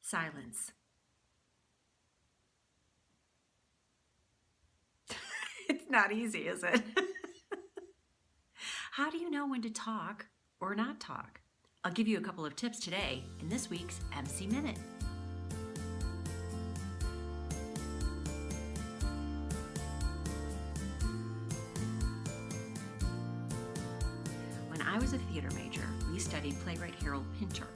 Silence. It's not easy, is it? How do you know when to talk or not talk? I'll give you a couple of tips today in this week's MC Minute. When I was a theater major, we studied playwright Harold Pinter.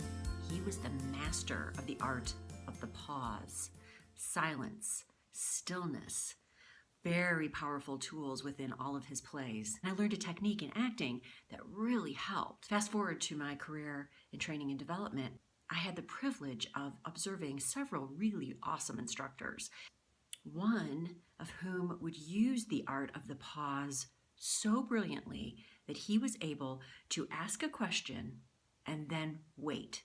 He was the master of the art of the pause, silence, stillness, very powerful tools within all of his plays. And I learned a technique in acting that really helped. Fast forward to my career in training and development, I had the privilege of observing several really awesome instructors, one of whom would use the art of the pause so brilliantly that he was able to ask a question and then wait,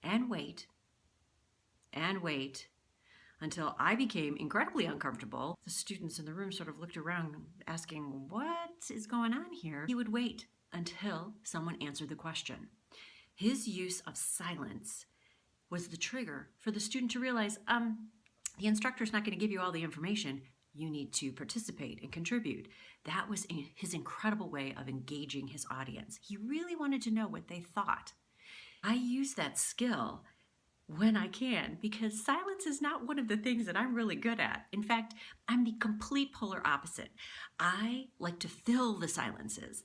and wait, and wait, until I became incredibly uncomfortable. The students in the room sort of looked around asking, what is going on here? He would wait until someone answered the question. His use of silence was the trigger for the student to realize, the instructor's not going to give you all the information. You need to participate and contribute. That was his incredible way of engaging his audience. He really wanted to know what they thought. I use that skill when I can, because silence is not one of the things that I'm really good at. In fact, I'm the complete polar opposite. I like to fill the silences,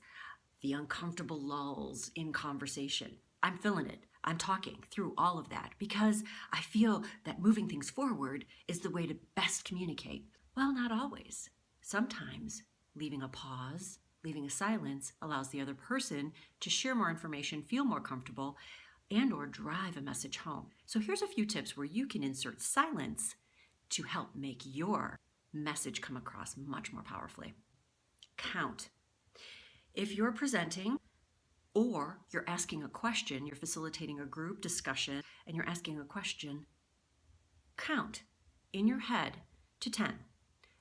the uncomfortable lulls in conversation. I'm filling it. I'm talking through all of that because I feel that moving things forward is the way to best communicate. Well, not always. Sometimes leaving a pause, leaving a silence allows the other person to share more information, feel more comfortable, and or drive a message home. So here's a few tips where you can insert silence to help make your message come across much more powerfully. Count. If you're presenting or you're asking a question, you're facilitating a group discussion and you're asking a question, count in your head to 10.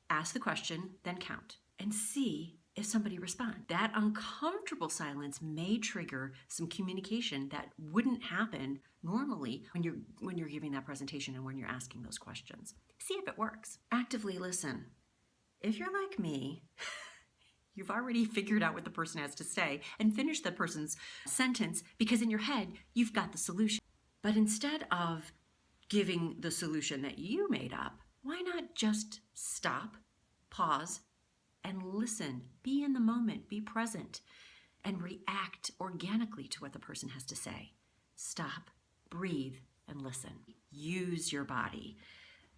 Ask the question, then count, and see if somebody responds. That uncomfortable silence may trigger some communication that wouldn't happen normally when you're giving that presentation and when you're asking those questions. See if it works. Actively listen. If you're like me, you've already figured out what the person has to say and finished the person's sentence because in your head, you've got the solution. But instead of giving the solution that you made up, why not just stop, pause, and listen, be in the moment, be present, and react organically to what the person has to say. Stop, breathe, and listen. Use your body.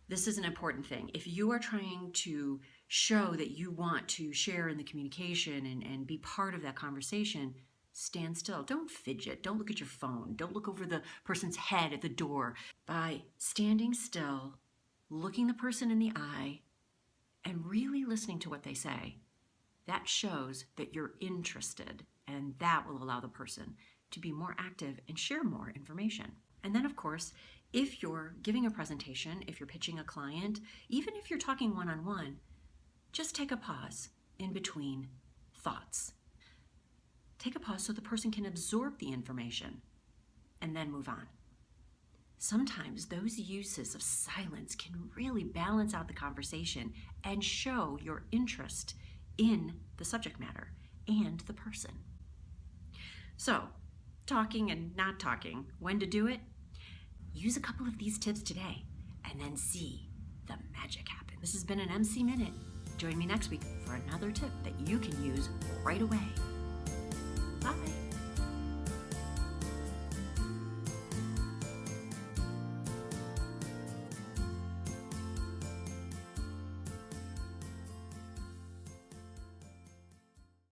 This is an important thing. If you are trying to show that you want to share in the communication and be part of that conversation, stand still. Don't fidget. Don't look at your phone. Don't look over the person's head at the door. By standing still, looking the person in the eye, and really listening to what they say, that shows that you're interested, and that will allow the person to be more active and share more information. And then, of course, if you're giving a presentation, if you're pitching a client, even if you're talking one-on-one, just take a pause in between thoughts. Take a pause so the person can absorb the information and then move on. Sometimes those uses of silence can really balance out the conversation and show your interest in the subject matter and the person. So, talking and not talking, when to do it? Use a couple of these tips today and then see the magic happen. This has been an MC Minute. Join me next week for another tip that you can use right away.